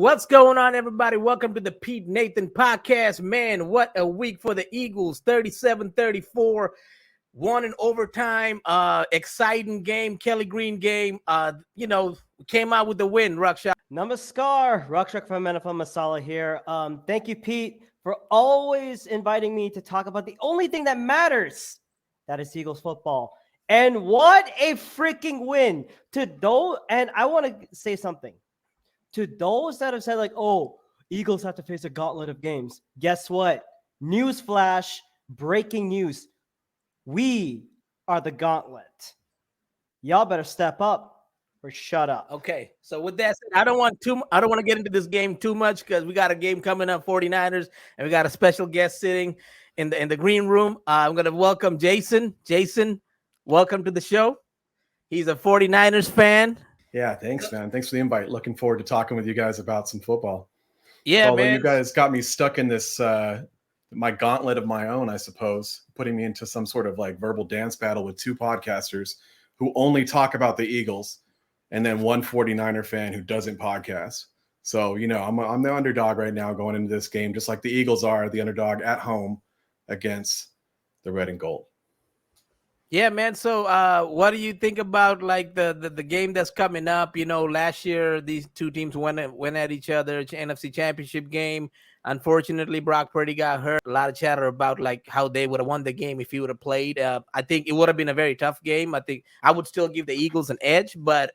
What's going on, everybody? Welcome to the Pete Nathan podcast. Man, what a week for the Eagles. 37-34, won in overtime. Exciting game, Kelly Green game. Came out with the win, Rakshak. Namaskar, Rakshak from NFL Masala here. Thank you, Pete, for always inviting me to talk about the only thing that matters. That is Eagles football. And what a freaking win. And I want to say something. To those that have said, like, oh, Eagles have to face a gauntlet of games. Guess what? Newsflash, breaking news. We are the gauntlet. Y'all better step up or shut up. Okay, so with that said, I don't want to get into this game too much because we got a game coming up, 49ers, and we got a special guest sitting in the green room. I'm going to welcome Jason. Jason, welcome to the show. He's a 49ers fan. Yeah, thanks, man. Thanks for the invite. Looking forward to talking with you guys about some football. Yeah, although man. You guys got me stuck in this my gauntlet of my own, I suppose, putting me into some sort of like verbal dance battle with two podcasters who only talk about the Eagles, and then one 49er fan who doesn't podcast. So, I'm the underdog right now going into this game, just like the Eagles are the underdog at home against the red and gold. Yeah, man. So what do you think about like the game that's coming up? Last year these two teams went at each other, NFC Championship game. Unfortunately, Brock Purdy got hurt. A lot of chatter about like how they would have won the game if he would have played. I think it would have been a very tough game. I think I would still give the Eagles an edge, but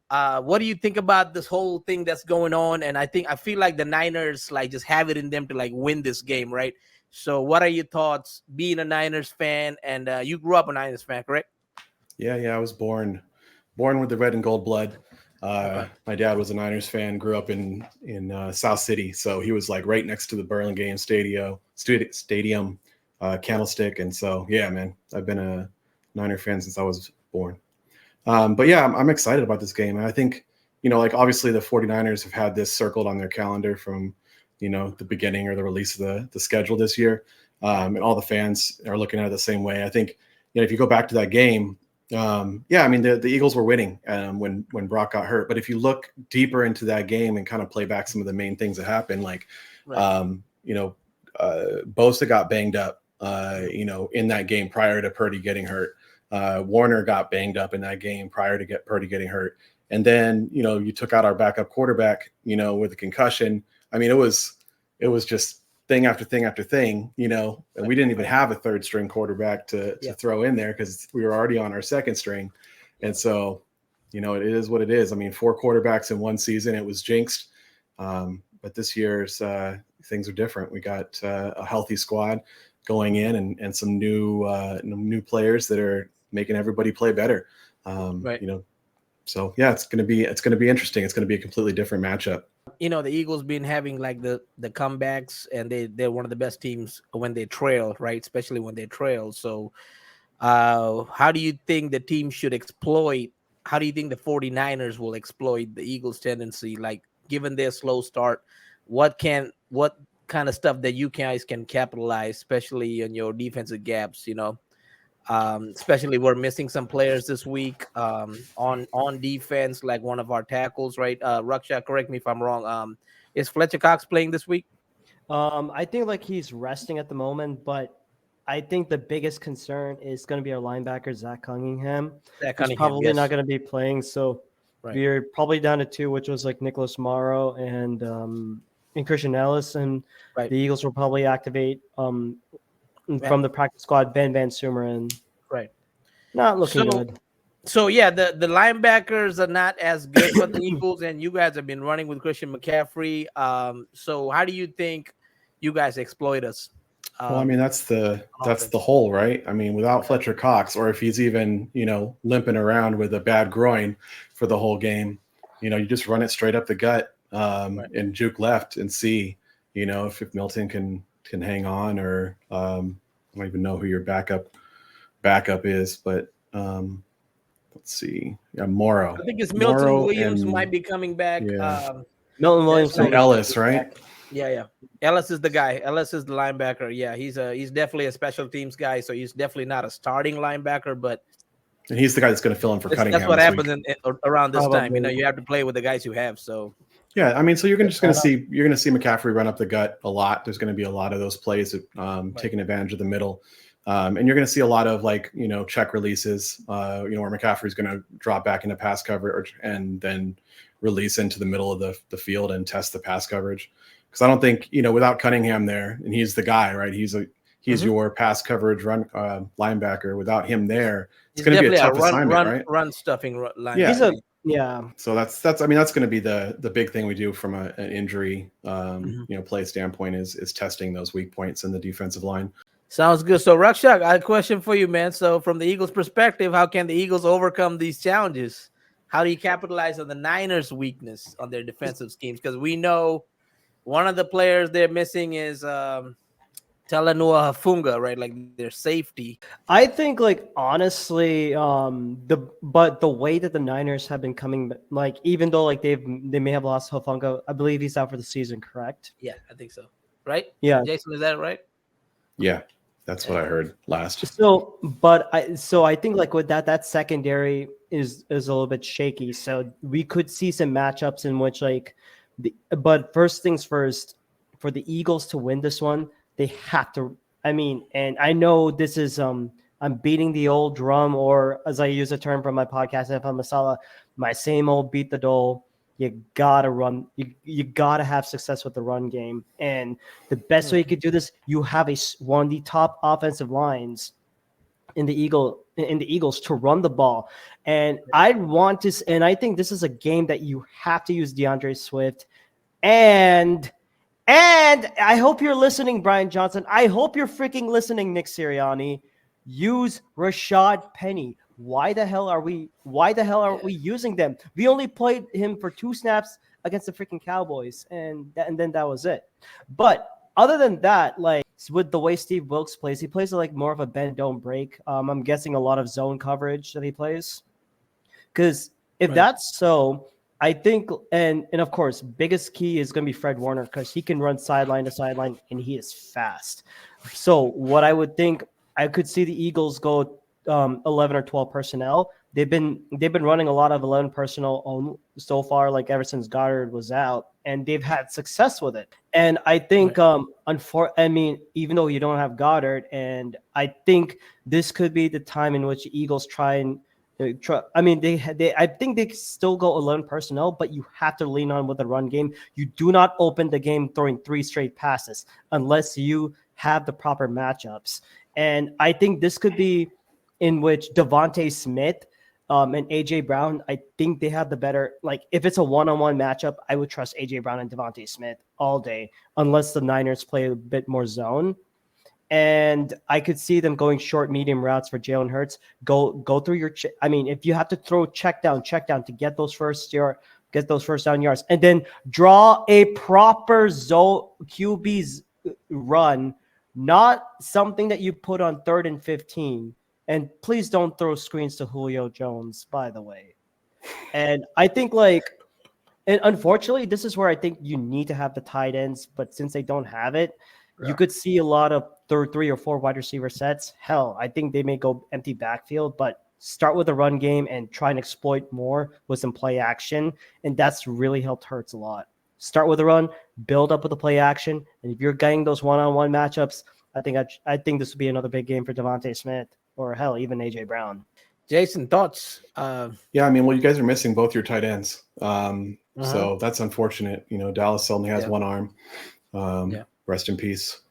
what do you think about this whole thing that's going on? And I feel like the Niners like just have it in them to like win this game, right? So what are your thoughts being a Niners fan? And you grew up a Niners fan, correct? Yeah. I was born with the red and gold blood. My dad was a Niners fan, grew up in South City. So he was like right next to the Burlingame Stadium, Candlestick. And so, yeah, man, I've been a Niner fan since I was born. But yeah, I'm excited about this game. And I think, like obviously the 49ers have had this circled on their calendar from, the beginning or the release of the schedule this year. And all the fans are looking at it the same way. I think, if you go back to that game, the Eagles were winning when Brock got hurt. But if you look deeper into that game and kind of play back some of the main things that happened, like, Bosa got banged up, in that game prior to Purdy getting hurt. Warner got banged up in that game prior to Purdy getting hurt. And then, you took out our backup quarterback, with a concussion. I mean, it was just thing after thing after thing, and we didn't even have a third string quarterback to throw in there because we were already on our second string. And so, it is what it is. I mean, 4 quarterbacks in one season, it was jinxed. But this year's things are different. We got a healthy squad going in and some new players that are making everybody play better. So yeah, it's going to be interesting. It's going to be a completely different matchup. The Eagles been having like the comebacks, and they're one of the best teams when they trail, right? Especially when they trail. So how do you think the team should exploit? How do you think the 49ers will exploit the Eagles' tendency? Like, given their slow start, what kind of stuff that you guys can capitalize, especially on your defensive gaps, especially we're missing some players this week on defense, like one of our tackles, right? Rakshak, correct me if I'm wrong. Is Fletcher Cox playing this week? I think like he's resting at the moment, but I think the biggest concern is going to be our linebacker, Zach Cunningham. He's probably not going to be playing. So we're probably down to 2, which was like Nicholas Morrow and Christian Ellis. And the Eagles will probably activate from the practice squad, Ben Van Sumeren. Not looking good. So yeah, the linebackers are not as good for the Eagles, and you guys have been running with Christian McCaffrey. So how do you think you guys exploit us? Well, I mean, that's the whole, right? I mean, without Fletcher Cox, or if he's even, limping around with a bad groin for the whole game, you just run it straight up the gut and juke left and see, if Milton can hang on, or I don't even know who your backup is, but let's see. Yeah, Morrow. I think it's Milton Williams might be coming back. Yeah. Milton Williams and Ellis, right? Yeah. Ellis is the guy. Ellis is the linebacker. Yeah, he's definitely a special teams guy, so he's definitely not a starting linebacker, but and he's the guy that's going to fill in for Cunningham. That's what happens around this time. You have to play with the guys you have. So Yeah, I mean, so you're going to see McCaffrey run up the gut a lot. There's going to be a lot of those plays, taking advantage of the middle, and you're going to see a lot of check releases, where McCaffrey's going to drop back into pass coverage and then release into the middle of the field and test the pass coverage. Because I don't think without Cunningham there, and he's the guy, right? He's your pass coverage run linebacker. Without him there, it's going to be a tough assignment, right? Run stuffing linebacker. Yeah. Yeah. So that's going to be the big thing we do from an injury play standpoint is testing those weak points in the defensive line. Sounds good. So Rakshak, I have a question for you, man. So from the Eagles' perspective, how can the Eagles overcome these challenges? How do you capitalize on the Niners' weakness on their defensive schemes? Because we know one of the players they're missing is Talanoa Hafunga, right? Like their safety. I think, honestly, but the way that the Niners have been coming, even though they may have lost Hafunga, I believe he's out for the season, correct? Yeah, I think so. Right? Yeah. Jason, is that right? Yeah, that's what I heard last. So I think with that secondary is a little bit shaky. So we could see some matchups in which but first things first, for the Eagles to win this one, they have to. And I know this is I'm beating the old drum, or as I use a term from my podcast, NFL Masala, my same old beat the dole. You gotta run. You gotta have success with the run game, and the best way you could do this, you have one of the top offensive lines in the Eagles to run the ball. And I think this is a game that you have to use DeAndre Swift, and I hope you're listening, Brian Johnson. I hope you're freaking listening, Nick Sirianni. Use Rashad Penny. Why the hell are we using them? We only played him for 2 snaps against the freaking Cowboys, and then that was it. But other than that, with the way Steve Wilkes plays, he plays more of a bend don't break. I'm guessing a lot of zone coverage that he plays. Because if that's so, I think, and of course, biggest key is going to be Fred Warner, because he can run sideline to sideline and he is fast. So what I would think, I could see the Eagles go 11 or 12 personnel. They've been running a lot of 11 personnel so far, ever since Goddard was out, and they've had success with it. And I think, even though you don't have Goddard, and I think this could be the time in which the Eagles I think they still go 11 personnel, but you have to lean on with the run game. You do not open the game throwing 3 straight passes unless you have the proper matchups. And I think this could be in which Devontae Smith and AJ Brown, I think they have the better, if it's a one-on-one matchup, I would trust AJ Brown and Devontae Smith all day, unless the Niners play a bit more zone. And I could see them going short, medium routes for Jalen Hurts. Go through your. If you have to throw check down to get those first down yards, and then draw a proper zone QB's run, not something that you put on 3rd and 15. And please don't throw screens to Julio Jones, by the way. And I think and unfortunately, this is where I think you need to have the tight ends, but since they don't have it, you could see a lot of 3 or 4 wide receiver sets. Hell, I think they may go empty backfield, but start with the run game and try and exploit more with some play action. And that's really helped Hurts a lot. Start with the run, build up with the play action. And if you're getting those one-on-one matchups, I think this would be another big game for Devontae Smith, or hell, even AJ Brown. Jason, thoughts? Yeah, you guys are missing both your tight ends. So that's unfortunate. Dallas only has one arm. Rest in peace.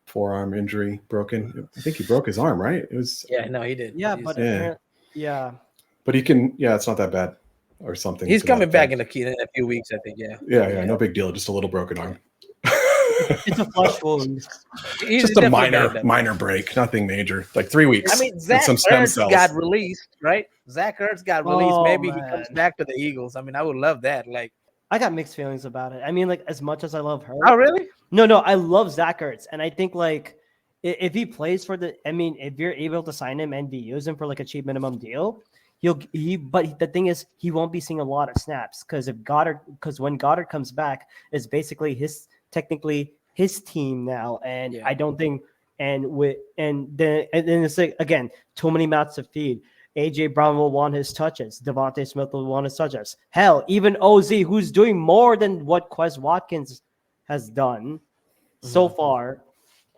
Forearm injury, broken. I think he broke his arm, right? It was. Yeah, no, he did. Yeah, but But he can. Yeah, it's not that bad, or something. He's coming back in a few weeks, I think. Yeah. No big deal. Just a little broken arm. It's a flesh wound. Just a minor break, nothing major. 3 weeks. Zach some stem Ertz cells. got released, right? Zach Ertz got released. Maybe man. he comes back to the Eagles. I would love that. I got mixed feelings about it. As much as I love her. Oh, really? No, I love Zach Ertz, and I think if he plays for if you're able to sign him and use him for a cheap minimum deal, but the thing is, he won't be seeing a lot of snaps because when Goddard comes back, it's basically technically his team now, and I don't think, and then it's again, too many mouths to feed. AJ Brown will want his touches. Devontae Smith will want his touches. Hell, even OZ, who's doing more than what Quez Watkins has done so far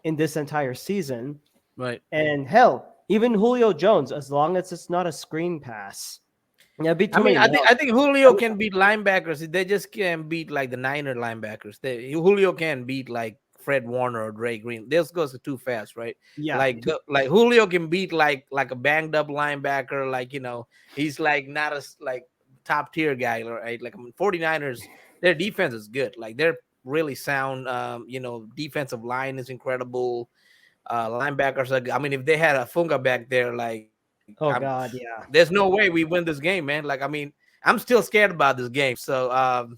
in this entire season. Right. And hell, even Julio Jones, as long as it's not a screen pass. Yeah, be too I mean, many. I think Julio can beat linebackers. They just can't beat like the Niner linebackers. Julio can beat like Fred Warner or Dre Green. This goes too fast, right? Yeah, Like Julio can beat like a banged up linebacker. Like, you know, he's like not a like top tier guy, right? Like, I mean, 49ers, their defense is good. Like, they're really sound. You know, defensive line is incredible. Linebackers are. I mean, if they had a Funga back there, like, Oh God, yeah. there's no way we win this game, man. Like, I mean, I'm still scared about this game. So,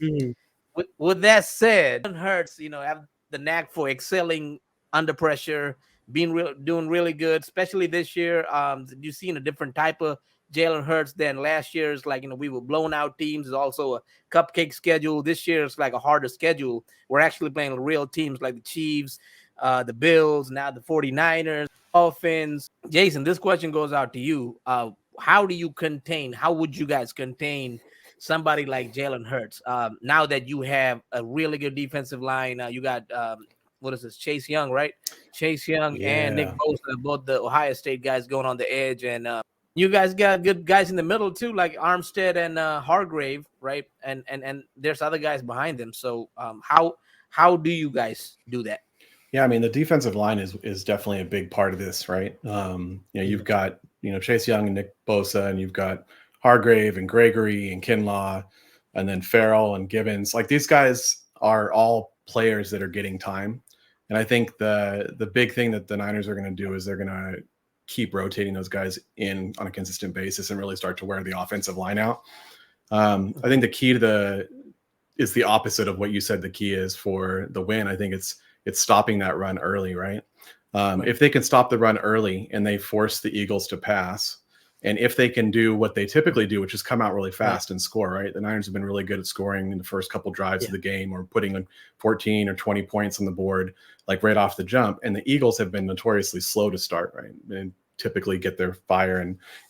with that said, Jalen Hurts, you know, have the knack for excelling under pressure, doing really good, especially this year. You've seen a different type of Jalen Hurts than last year's. Like, you know, we were blown out teams. It's also a cupcake schedule. This year it's like a harder schedule. We're actually playing real teams like the Chiefs, the Bills, now the 49ers, Dolphins. Jason, this question goes out to you. How would you guys contain somebody like Jalen Hurts? Now that you have a really good defensive line, you got what is this? Chase Young, right? Chase Young and Nick Bosa, both the Ohio State guys going on the edge, and you guys got good guys in the middle too, like Armstead and Hargrave, right? And there's other guys behind them. So how do you guys do that? Yeah, I mean, the defensive line is definitely a big part of this, right? You know, you've got, you know, Chase Young and Nick Bosa, and you've got Hargrave and Gregory and Kinlaw, and then Farrell and Gibbons. Like, these guys are all players that are getting time. And I think the big thing that the Niners are going to do is they're going to keep rotating those guys in on a consistent basis and really start to wear the offensive line out. I think the key is the opposite of what you said the key is for the win. I think it's stopping that run early, right? If they can stop the run early and they force the Eagles to pass, and if they can do what they typically do, which is come out really fast and score, right? The Niners have been really good at scoring in the first couple drives of the game, or putting 14 or 20 points on the board, like right off the jump. And the Eagles have been notoriously slow to start, right? And typically get their fire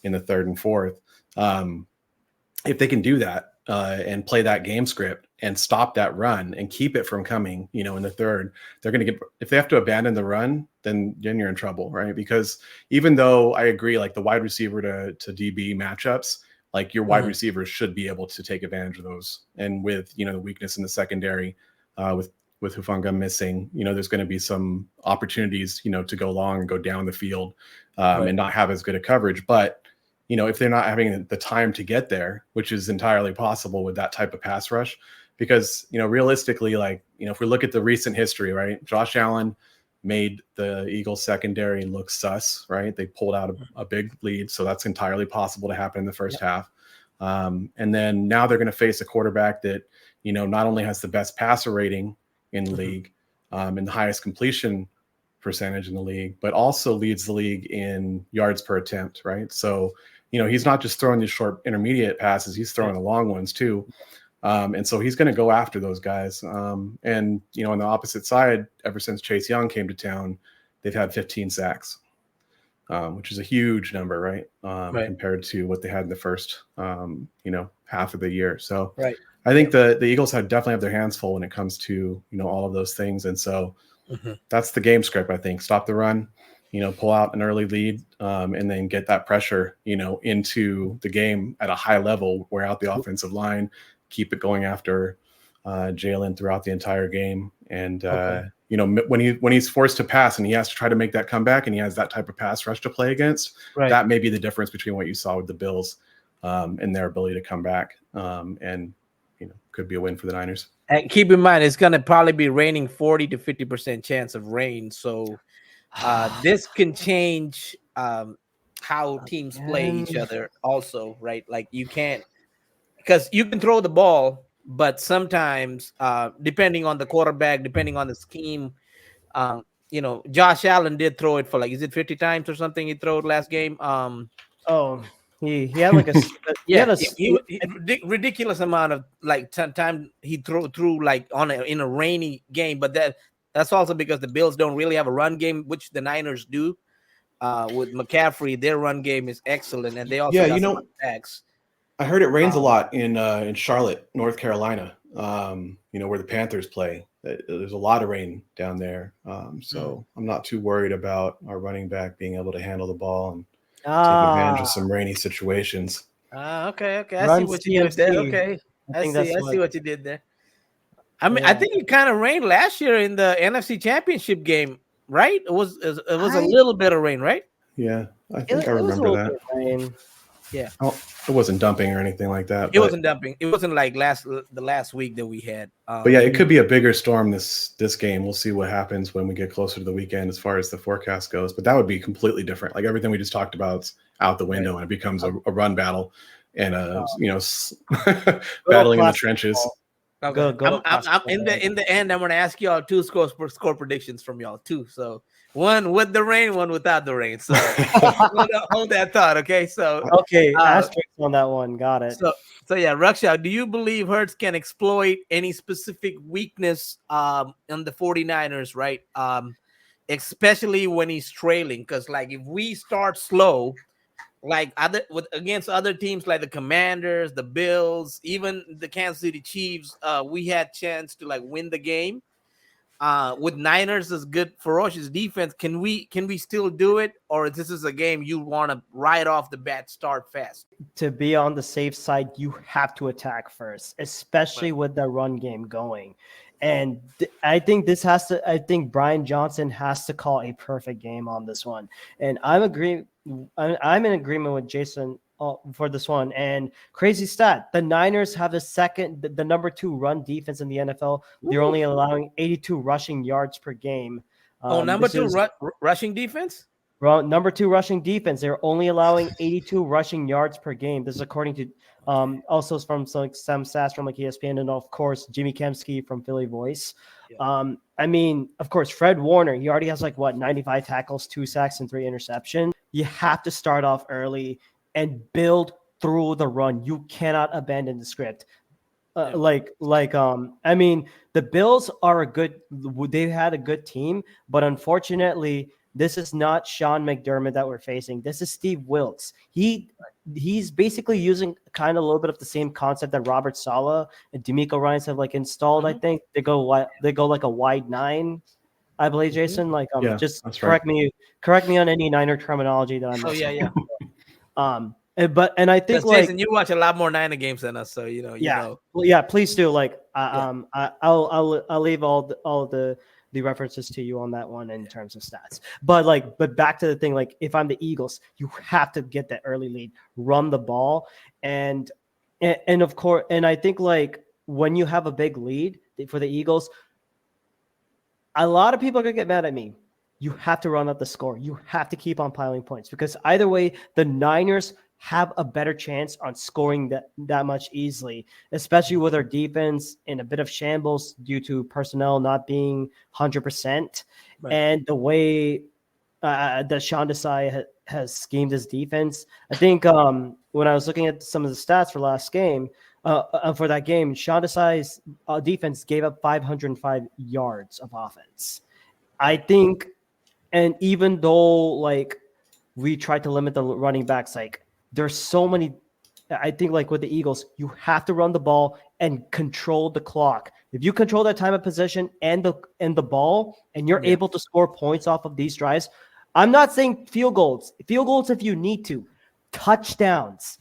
in the third and fourth. If they can do that and play that game script and stop that run and keep it from coming, you know, in the third, they're going to get, if they have to abandon the run, then you're in trouble, right? Because even though I agree, like the wide receiver to DB matchups, like your wide receivers should be able to take advantage of those. And with, you know, the weakness in the secondary, with Hufanga missing, you know, there's going to be some opportunities, you know, to go long and go down the field and not have as good a coverage. But, you know, if they're not having the time to get there, which is entirely possible with that type of pass rush, because, you know, realistically, like, you know, if we look at the recent history, right, Josh Allen made the Eagles secondary look sus, right? They pulled out a big lead. So that's entirely possible to happen in the first half. And then now they're going to face a quarterback that, you know, not only has the best passer rating in the league and the highest completion percentage in the league, but also leads the league in yards per attempt, right? So, you know, he's not just throwing these short intermediate passes, he's throwing the long ones too. And so he's going to go after those guys. And, you know, on the opposite side, ever since Chase Young came to town, they've had 15 sacks, which is a huge number, right? Compared to what they had in the first, you know, half of the year. So I think the Eagles definitely have their hands full when it comes to, you know, all of those things. And so that's the game script, I think. Stop the run, you know, pull out an early lead, and then get that pressure, you know, into the game at a high level, wear out the offensive line, keep it going after Jalen throughout the entire game. And, you know, when he's forced to pass and he has to try to make that comeback and he has that type of pass rush to play against, that may be the difference between what you saw with the Bills and their ability to come back. And, you know, could be a win for the Niners. And keep in mind, it's going to probably be raining 40 to 50% chance of rain. So this can change how teams play each other also, right? Like, you can't, because you can throw the ball, but sometimes depending on the quarterback, depending on the scheme, you know, Josh Allen did throw it for, like, is it 50 times or something he threw last game? He had like a ridiculous amount of like time he threw like in a rainy game, but that's also because the Bills don't really have a run game, which the Niners do. with McCaffrey, their run game is excellent, and they also Yeah, got some backs. I heard it rains a lot in Charlotte, North Carolina. Where the Panthers play. There's a lot of rain down there, so I'm not too worried about our running back being able to handle the ball and take advantage of some rainy situations. Okay. I see Run what you did there. Okay, I see what you did there. I mean, I think it kind of rained last year in the NFC Championship game, right? It was a little bit of rain, right? Yeah, I think I remember that. Yeah. Oh, it wasn't dumping or anything like that. It wasn't dumping. It wasn't like the last week that we had. But yeah, it could be a bigger storm this game. We'll see what happens when we get closer to the weekend as far as the forecast goes. But that would be completely different. Like everything we just talked about is out the window, and it becomes a run battle and battling in the trenches. Okay. I'm in the end. I'm going to ask y'all two score predictions from y'all too. So one with the rain, one without the rain. So hold that thought, okay? So asterisk on that one. Got it. So yeah, Rakshak, do you believe Hurts can exploit any specific weakness on the 49ers, right? Especially when he's trailing, because like if we start slow, like against other teams like the Commanders, the Bills, even the Kansas City Chiefs, we had chance to like win the game. With Niners as good ferocious defense, can we still do it, or this is a game you want to ride off the bat, start fast? To be on the safe side, you have to attack first, especially with the run game going. And I think Brian Johnson has to call a perfect game on this one. And I'm in agreement with Jason for this one. And crazy stat, the Niners have the number 2 run defense in the NFL. They're only allowing 82 rushing yards per game. Number 2 rushing defense? Number 2 rushing defense. They're only allowing 82 rushing yards per game. This is according to also from some stats from like ESPN, and of course Jimmy Kempski from Philly Voice. Yeah. I mean, of course, Fred Warner, he already has 95 tackles, 2 sacks, and 3 interceptions. You have to start off early and build through the run. You cannot abandon the script. I mean, the Bills are they've had a good team, but unfortunately, this is not Sean McDermott that we're facing. This is Steve Wilkes. He's basically using kind of a little bit of the same concept that Robert Saleh and D'Amico Ryans have installed. I think they go like a wide 9, I believe, Jason. Just correct me on any Niner terminology that I'm missing. And I think Jason, you watch a lot more Niner games than us, so you know. Well, yeah, please do. I'll leave all the references to you on that one in terms of stats. But back to the thing, if I'm the Eagles, you have to get that early lead, run the ball, and of course, and I think when you have a big lead for the Eagles, a lot of people are gonna get mad at me. You have to run up the score. You have to keep on piling points, because either way, the Niners have a better chance on scoring that much easily, especially with our defense in a bit of shambles due to personnel not being 100%. Right. And the way that Sean Desai has schemed his defense. I think when I was looking at some of the stats for last game, for that game, Sean Desai's defense gave up 505 yards of offense. I think, and even though we tried to limit the running backs, there's so many. I think with the Eagles, you have to run the ball and control the clock. If you control that time of possession and the ball, and you're able to score points off of these drives, I'm not saying field goals if you need to. Touchdowns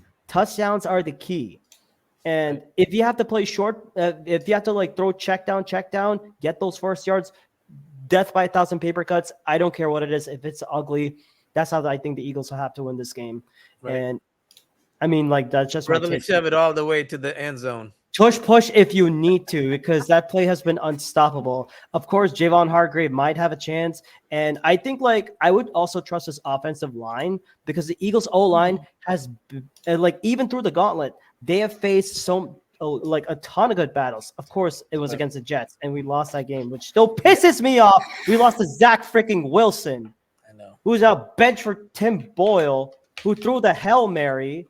are the key. And if you have to play short, if you have to throw check down, get those first yards, death by 1,000 paper cuts, I don't care what it is. If it's ugly, that's how I think the Eagles will have to win this game. Right. And I mean, that's just brotherly shove it all the way to the end zone. Push if you need to, because that play has been unstoppable. Of course, Javon Hargrave might have a chance, and I think I would also trust his offensive line, because the Eagles O-line has even through the gauntlet, they have faced a ton of good battles. Of course, it was against the Jets, and we lost that game, which still pisses me off. We lost to Zach freaking Wilson, who's out bench for Tim Boyle, who threw the Hail Mary,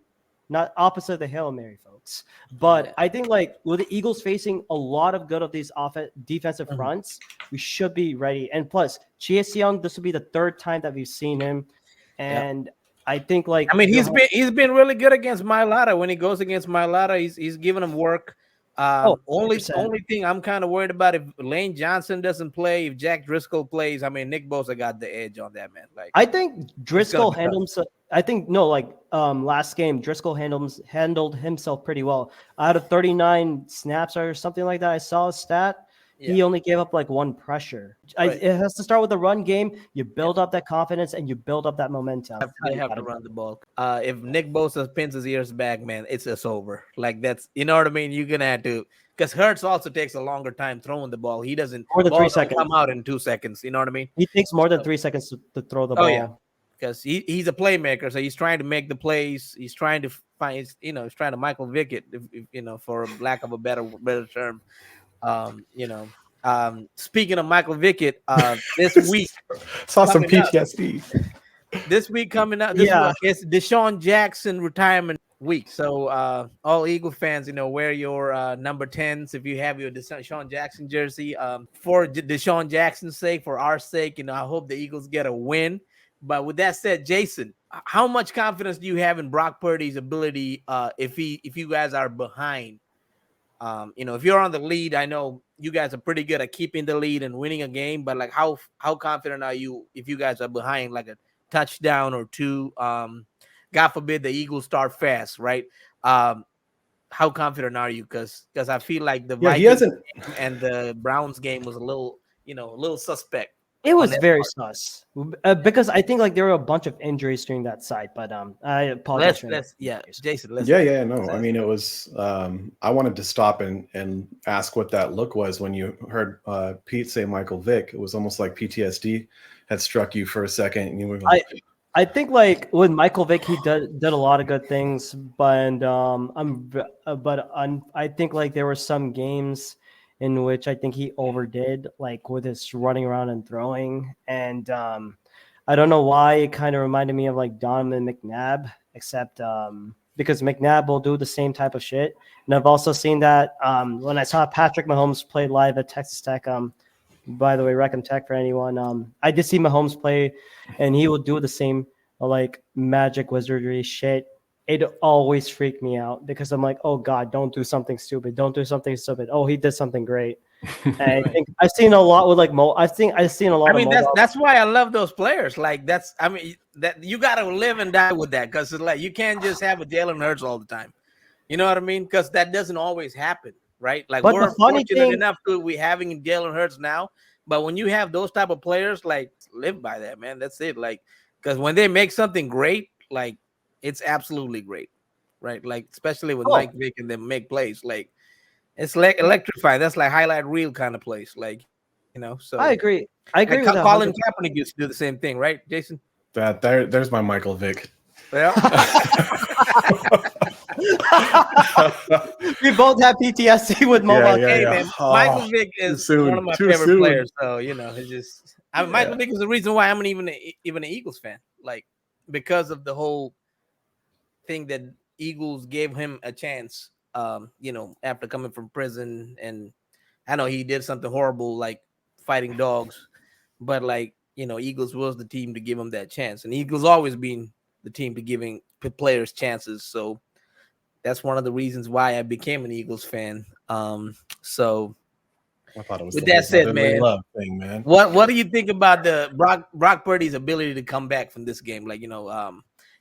not opposite the Hail Mary, folks. But I think with the Eagles facing a lot of good of these defensive fronts, we should be ready. And plus, Chase Young, this will be the 3rd time that we've seen him. And I think like I mean, he's been really good against Mailata. When he goes against Mailata, he's giving him work. Only 100%. thing I'm kind of worried about if Lane Johnson doesn't play, if Jack Driscoll plays. I mean, Nick Bosa got the edge on that, man. Like, I think Driscoll be tough. handled himself. I think no, like last game, Driscoll handled himself pretty well. Out of 39 snaps or something like that, I saw a stat. He only gave up like one pressure. Right. It has to start with the run game. You build up that confidence and you build up that momentum. They have to run the ball. If Nick Bosa pins his ears back, man, it's just over. Like that's, you know what I mean. You're gonna have to, because Hurts also takes a longer time throwing the ball. He doesn't more than 3 seconds come out in 2 seconds. You know what I mean? He takes more than 3 seconds to throw the ball. Oh yeah, because he's a playmaker, so he's trying to make the plays. He's trying to find, he's trying to Michael Vick it, if for lack of a better term. Speaking of Michael Vick, this week saw some PTSD. This week coming up, it's Deshaun Jackson retirement week. So all Eagle fans, wear your number 10s if you have your Deshaun Jackson jersey. For Deshaun Jackson's sake, for our sake, I hope the Eagles get a win. But with that said, Jason, how much confidence do you have in Brock Purdy's ability if you guys are behind? If you're on the lead, I know you guys are pretty good at keeping the lead and winning a game, but like how confident are you if you guys are behind like a touchdown or two? God forbid the Eagles start fast, right? How confident are you? Because I feel like the Vikings game and the Browns game was a little suspect. It was very sus because I think like there were a bunch of injuries during that side, but I apologize. Jason. No. I mean, it was. I wanted to stop and ask what that look was when you heard Pete say Michael Vick. It was almost like PTSD had struck you for a second, and you were. I think like with Michael Vick, he did a lot of good things, but I think like there were some games in which I think he overdid, like with his running around and throwing. And I don't know why it kind of reminded me of like Donovan McNabb, except because McNabb will do the same type of shit. And I've also seen that when I saw Patrick Mahomes play live at Texas Tech. By the way, Reckham Tech for anyone. I did see Mahomes play, and he will do the same like magic wizardry shit. It always freaked me out because I'm like, oh God, don't do something stupid. Don't do something stupid. Oh, he did something great. And I think I've seen a lot with like I've seen a lot. I mean, that's why I love those players. Like that you got to live and die with that because it's like you can't just have a Jalen Hurts all the time. You know what I mean? Because that doesn't always happen, right? Like but we're fortunate enough to we having Jalen Hurts now, but when you have those type of players, like live by that, man. That's it. Like because when they make something great, like. It's absolutely great, right? Like especially with Mike Vick and them make plays, like it's like electrifying. That's like highlight reel kind of place, like So I agree. With Colin Kaepernick used to do the same thing, right, Jason? There's my Michael Vick. Yeah. We both have PTSD with mobile. Man. Michael Vick is one of my favorite players, so it's just. Michael Vick is the reason why I'm even an Eagles fan, like because of the whole thing that Eagles gave him a chance, after coming from prison. And I know he did something horrible, like fighting dogs, but like, Eagles was the team to give him that chance. And Eagles always been the team to giving players chances. So that's one of the reasons why I became an Eagles fan. So I thought it was with that said, man, love thing, man. What do you think about the Brock Purdy's ability to come back from this game? Like,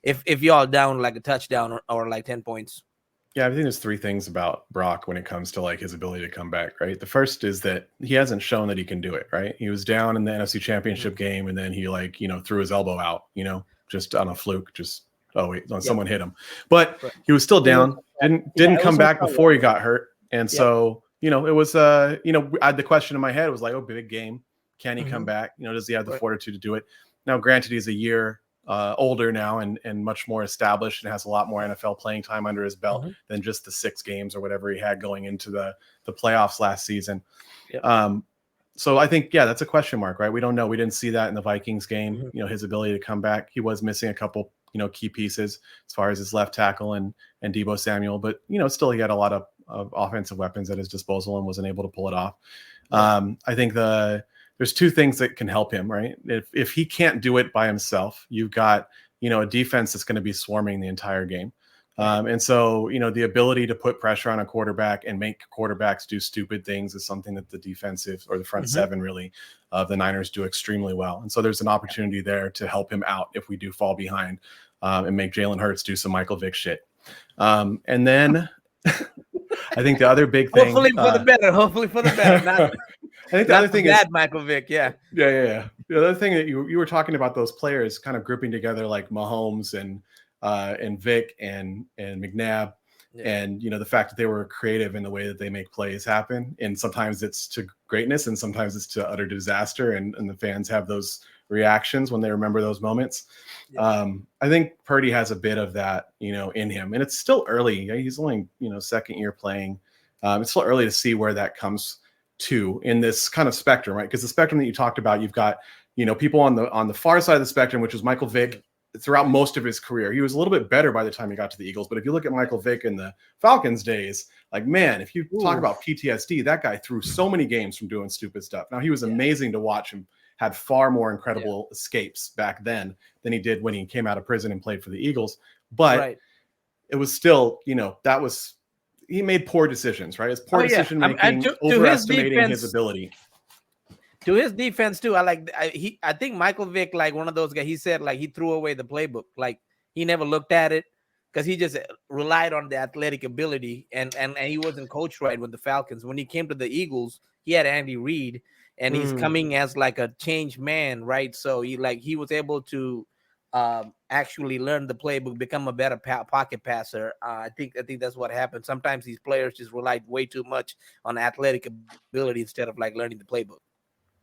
if y'all down like a touchdown or like 10 points. Yeah, I think there's three things about Brock when it comes to like his ability to come back, right? The first is that he hasn't shown that he can do it, right? He was down in the NFC Championship game and then he threw his elbow out, just on a fluke, someone hit him. But he was still down, didn't come back before he got hurt. And so, it was I had the question in my head was like, oh, big game. Can he come back? Does he have the fortitude to do it? Now, granted, he's a year older now and much more established and has a lot more NFL playing time under his belt than just the 6 games or whatever he had going into the playoffs last season. Yep. So I think, that's a question mark, right? We don't know. We didn't see that in the Vikings game, his ability to come back. He was missing a couple, key pieces as far as his left tackle and Deebo Samuel, but, still he had a lot of offensive weapons at his disposal and wasn't able to pull it off. I think there's 2 things that can help him, right? If he can't do it by himself, you've got a defense that's going to be swarming the entire game. And so, the ability to put pressure on a quarterback and make quarterbacks do stupid things is something that the defensive or the front seven really of the Niners do extremely well. And so there's an opportunity there to help him out if we do fall behind and make Jalen Hurts do some Michael Vick shit. And then I think the other big thing, hopefully for the better. Not, I think the other thing is Michael Vick. Yeah. The other thing that you were talking about, those players kind of grouping together like Mahomes and Vic and McNabb, and the fact that they were creative in the way that they make plays happen, and sometimes it's to greatness and sometimes it's to utter disaster, and the fans have those reactions when they remember those moments. I think Purdy has a bit of that in him, and it's still early. He's only second year playing. It's still early to see where that comes to in this kind of spectrum, right? Because the spectrum that you talked about, you've got people on the far side of the spectrum, which was Michael Vick. Throughout most of his career, he was a little bit better by the time he got to the Eagles. But if you look at Michael Vick in the Falcons days, like, man, if you talk about PTSD, that guy threw so many games from doing stupid stuff. Now, he was amazing to watch and had far more incredible escapes back then than he did when he came out of prison and played for the Eagles. But it was still, he made poor decisions, right? It's poor decision making, overestimating his ability. To his defense too, I think Michael Vick, like one of those guys, he said like he threw away the playbook. Like he never looked at it because he just relied on the athletic ability, and he wasn't coached right with the Falcons. When he came to the Eagles, he had Andy Reid, and he's coming as like a changed man, right? So he was able to actually learn the playbook, become a better pocket passer. I think that's what happened. Sometimes these players just relied way too much on athletic ability instead of like learning the playbook.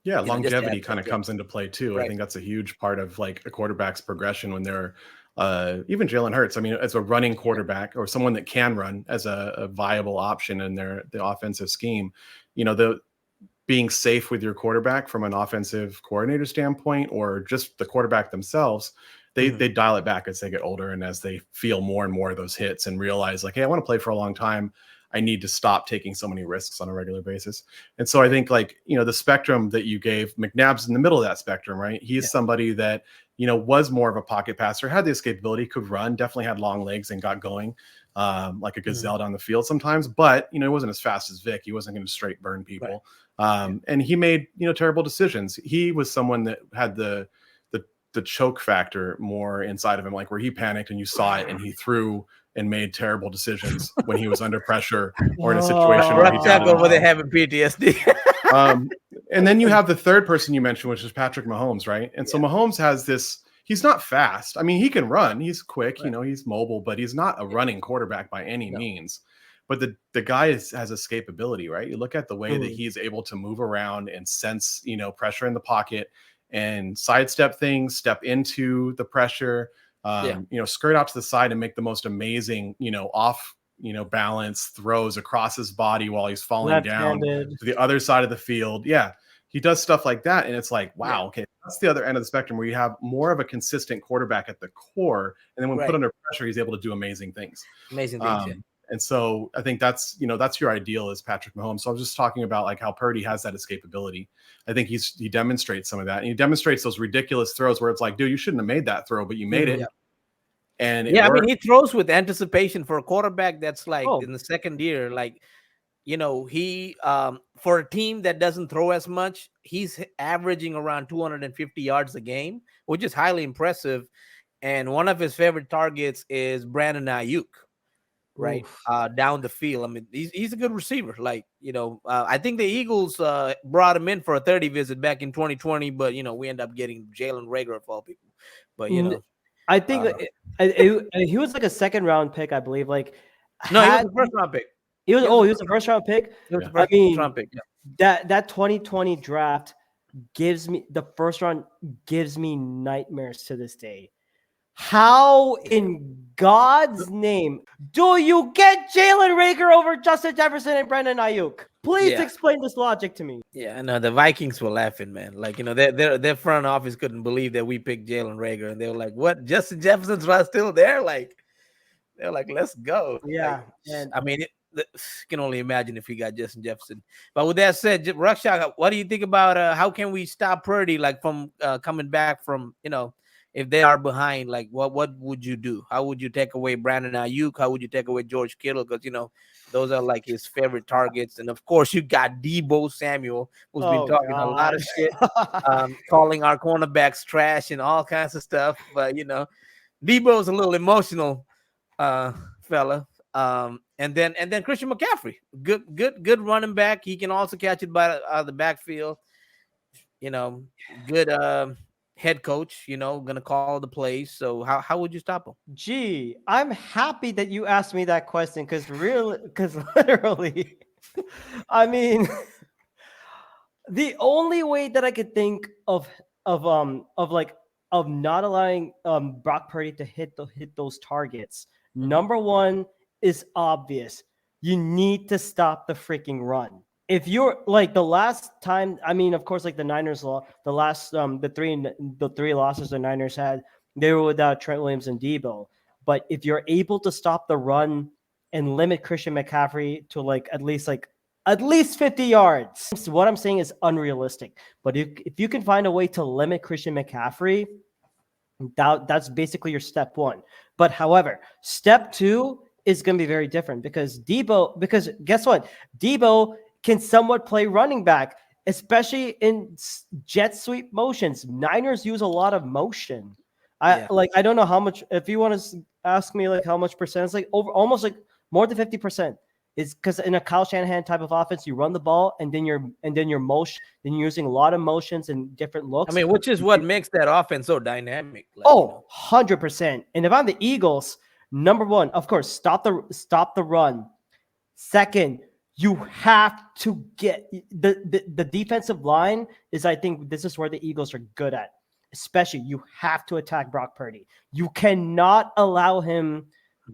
Yeah, longevity kind of comes into play too. Right. I think that's a huge part of like a quarterback's progression when they're even Jalen Hurts. I mean, as a running quarterback or someone that can run as a viable option in the offensive scheme, the being safe with your quarterback from an offensive coordinator standpoint or just the quarterback themselves, they dial it back as they get older and as they feel more and more of those hits and realize like, hey, I want to play for a long time. I need to stop taking so many risks on a regular basis. And so I think like, the spectrum that you gave, McNabb's in the middle of that spectrum, right? He's somebody that, was more of a pocket passer, had the escapability, could run, definitely had long legs and got going like a gazelle down the field sometimes, but, he wasn't as fast as Vic. He wasn't going to straight burn people. Right. And he made, terrible decisions. He was someone that had the choke factor more inside of him, like where he panicked and you saw it and he threw and made terrible decisions when he was under pressure or in a situation where he Rakshak over there having PTSD. And then you have the third person you mentioned, which is Patrick Mahomes, right? And so Mahomes has this, he's not fast. I mean, he can run, he's quick, he's mobile, but he's not a running quarterback by any means. But the guy has escapability, right? You look at the way that he's able to move around and sense, pressure in the pocket and sidestep things, step into the pressure, skirt out to the side and make the most amazing, off, balance throws across his body while he's falling down to the other side of the field. Yeah. He does stuff like that. And it's like, wow, okay, that's the other end of the spectrum where you have more of a consistent quarterback at the core. And then when put under pressure, he's able to do amazing things. And so I think that's, that's your ideal is Patrick Mahomes. So I was just talking about like how Purdy has that escapability. I think he demonstrates some of that. And he demonstrates those ridiculous throws where it's like, dude, you shouldn't have made that throw, but you made it. Yeah. And I mean, he throws with anticipation for a quarterback that's like in the second year, like, he for a team that doesn't throw as much, he's averaging around 250 yards a game, which is highly impressive. And one of his favorite targets is Brandon Ayuk. Right. Down the field. I mean, he's a good receiver. Like, I think the Eagles brought him in for a 30 visit back in 2020, but we end up getting Jalen Reagor of all people. But I think he was like a second round pick, I believe. Like, no, he was a first round pick. He was a first round pick. I mean, round pick. Yeah. That 2020 draft the first round gives me nightmares to this day. How in God's name do you get Jalen Reagor over Justin Jefferson and Brandon Ayuk? Please explain this logic to me. Yeah, I know the Vikings were laughing, man. Like, their front office couldn't believe that we picked Jalen Reagor, and they were like, "What? Justin Jefferson's still there?" Like, they're like, "Let's go." Yeah, like, and I mean, can only imagine if he got Justin Jefferson. But with that said, Rakshak, what do you think about how can we stop Purdy like from coming back from if they are behind, like what would you do? How would you take away Brandon Ayuk? How would you take away George Kittle? Because those are like his favorite targets. And of course, you got Debo Samuel, who's been Oh talking a lot God. of shit, calling our cornerbacks trash and all kinds of stuff. But Debo's a little emotional fella. And then Christian McCaffrey, good running back. He can also catch it by the backfield. Good head coach. Gonna call the plays. So how would you stop him? Gee, I'm happy that you asked me that question because literally, I mean, the only way that I could think of not allowing Brock Purdy to hit those targets. Number one is obvious. You need to stop the freaking run. If you're like the last time, I mean, of course, like the Niners the three losses the Niners had, they were without Trent Williams and Debo. But if you're able to stop the run and limit Christian McCaffrey to at least 50 yards. So what I'm saying is unrealistic. But if you can find a way to limit Christian McCaffrey, that's basically your step one. But however, step two is going to be very different because guess what? Debo can somewhat play running back, especially in jet sweep motions. Niners use a lot of motion. I don't know how much, if you want to ask me like how much percent, it's like over almost like more than 50%. It's because in a Kyle Shanahan type of offense, you run the ball and then you're using a lot of motions and different looks. I mean, which is what makes that offense so dynamic. 100%. And if I'm the Eagles, number one, of course, stop the run. Second, you have to get the defensive line is, I think this is where the Eagles are good at. Especially, you have to attack Brock Purdy. You cannot allow him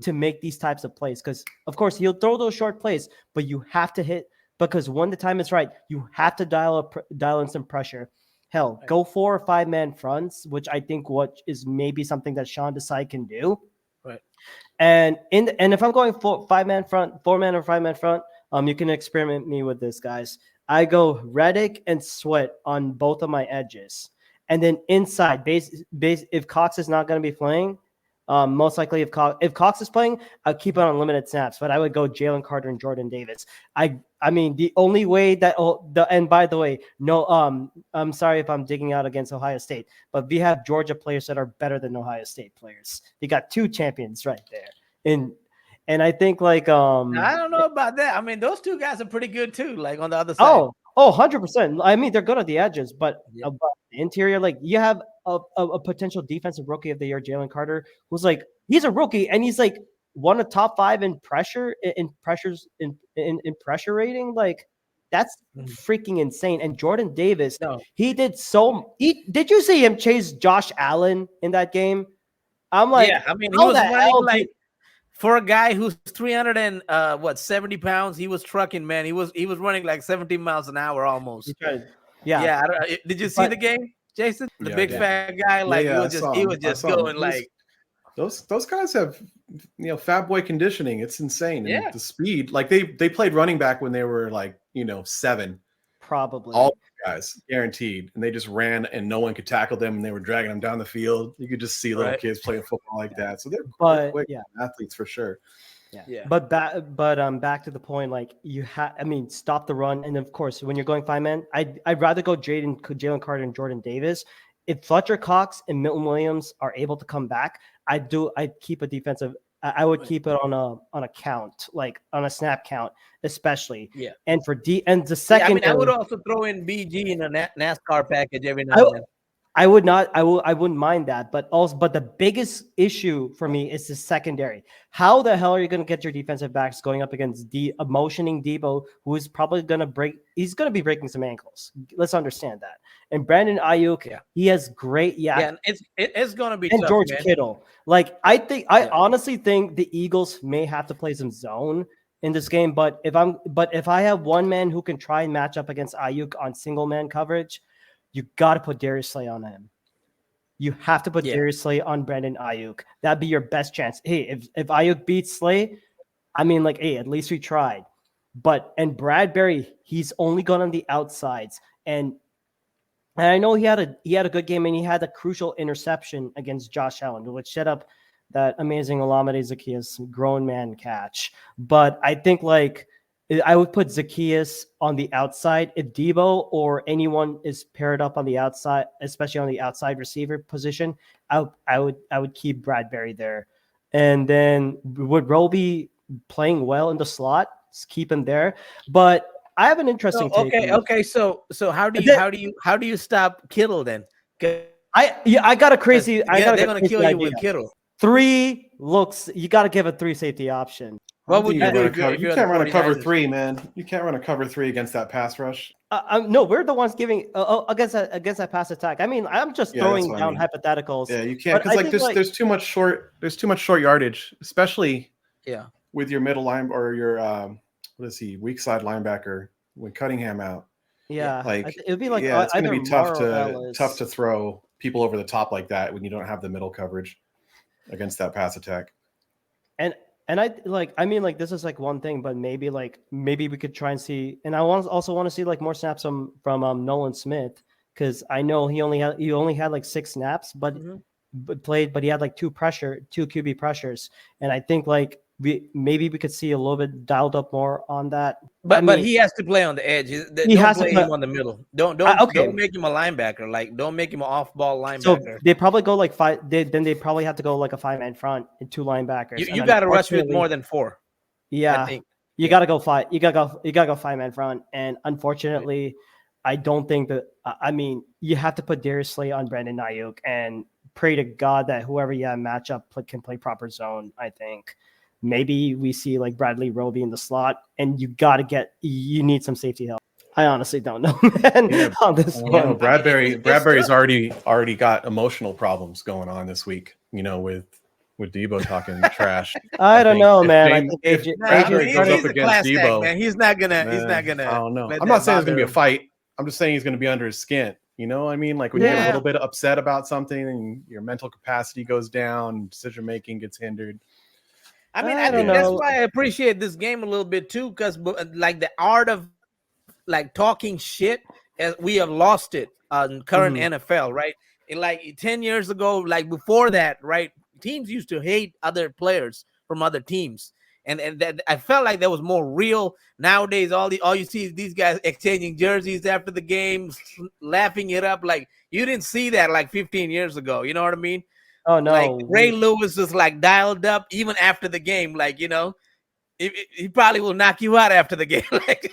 to make these types of plays because, of course, he'll throw those short plays, but you have to hit because when the time is right, you have to dial in some pressure. Hell, go 4 or 5 man fronts, which I think what is maybe something that Sean Desai can do. Right. And if I'm going 4 man front, 4 man or 5 man front, you can experiment me with this, guys. I go Reddick and Sweat on both of my edges. And then inside, if Cox is not going to be playing, most likely if Cox is playing, I'll keep it on limited snaps. But I would go Jalen Carter and Jordan Davis. I mean, the only way that and by the way, no, I'm sorry if I'm digging out against Ohio State, but we have Georgia players that are better than Ohio State players. You got 2 champions right there, and I think I don't know about that. I mean, those 2 guys are pretty good too. Like on the other side. 100%. I mean, they're good at the edges, but the interior, like you have a potential defensive rookie of the year, Jalen Carter, who's like he's a rookie and he's like one of top 5 in pressure in pressure rating. Like that's freaking insane. And Jordan Davis, did you see him chase Josh Allen in that game? I'm like, yeah, I mean, he was running like. For a guy who's 370 pounds, he was trucking, man. He was running like 17 miles an hour almost. Yeah. Did you see the game, Jason? The big fat guy, like he was just going like. Those guys have fat boy conditioning. It's insane. Yeah. And the speed, like they played running back when they were like 7. Probably all guys guaranteed, and they just ran and no one could tackle them, and they were dragging them down the field. You could just see little kids playing football like that. So they're quick athletes for sure. Yeah. But back to the point, like stop the run, and of course when you're going 5 man, I'd rather go Jalen Carter and Jordan Davis. If Fletcher Cox and Milton Williams are able to come back, I'd keep a defensive. I would keep it on a count, like on a snap count, especially. Yeah. And the second, I would also throw in BG in a NASCAR package every now and then. I wouldn't mind that, but the biggest issue for me is the secondary. How the hell are you going to get your defensive backs going up against a motioning Debo, who is probably going to he's going to be breaking some ankles. Let's understand that. And Brandon Ayuk, he has great, and it's going to be and tough, George man. Kittle. Like I honestly think the Eagles may have to play some zone in this game, but if I have one man who can try and match up against Ayuk on single man coverage, you got to put Darius Slay on him. You have to put Darius Slay on Brandon Ayuk. That'd be your best chance. Hey, if Ayuk beats Slay, I mean, like, hey, at least we tried. And Bradbury, he's only gone on the outsides. And And I know he had a good game, and he had a crucial interception against Josh Allen, which set up that amazing Olamide Zacchaeus grown man catch. But I think like I would put Zacchaeus on the outside if Debo or anyone is paired up on the outside, especially on the outside receiver position. I would keep Bradbury there, and then would Roby playing well in the slot, just keep him there. But I have an interesting take. Okay. So how do you stop Kittle then? I got a crazy. They're gonna kill you with Kittle. 3 looks. You got to give a 3 safety option. What would you do? You can't run a cover 3, man. You can't run a cover 3 against that pass rush. No, we're the ones giving against that pass attack. I mean, I'm just throwing down hypotheticals. Yeah, you can't because there's too much short yardage, especially with your middle line or your weak side linebacker when Cunningham out. Yeah, like it would be like it's going to be tough to throw people over the top like that when you don't have the middle coverage against that pass attack. And I mean this is like one thing, but maybe we could try and see. And I also want to see like more snaps from Nolan Smith, because I know he only had like 6 snaps, but he had like 2 QB pressures, and I think like maybe we could see a little bit dialed up more on that. But he has to play on the edge. He has to play him on the middle. Don't make him a linebacker. Like, don't make him an off-ball linebacker. So they probably go like 5. Then they probably have to go like a 5-man front and 2 linebackers. You got to rush with more than 4. Yeah, I think. You got to go 5. You got to go 5-man front. And unfortunately, I don't think that. I mean, you have to put Darius Slay on Brandon Ayuk and pray to God that whoever you have match up can play proper zone. I think. Maybe we see like Bradley Roby in the slot, and you need some safety help. I honestly don't know, man. On this one, Bradbury's already got emotional problems going on this week. With Debo talking trash. I don't know, man. I think he's up against Debo. Man. He's not gonna. I don't know. I'm not saying it's gonna be a fight. I'm just saying he's gonna be under his skin. You know what I mean? Like when you get a little bit upset about something, and your mental capacity goes down, decision making gets hindered. I mean, I think that's why I appreciate this game a little bit too, because like the art of like talking shit, we have lost it on current NFL, right? And like 10 years ago, like before that, right? Teams used to hate other players from other teams, and that I felt like that was more real. Nowadays, all you see is these guys exchanging jerseys after the game, laughing it up. Like you didn't see that like 15 years ago. You know what I mean? Oh no! Like Ray Lewis was like dialed up even after the game. Like he probably will knock you out after the game. Like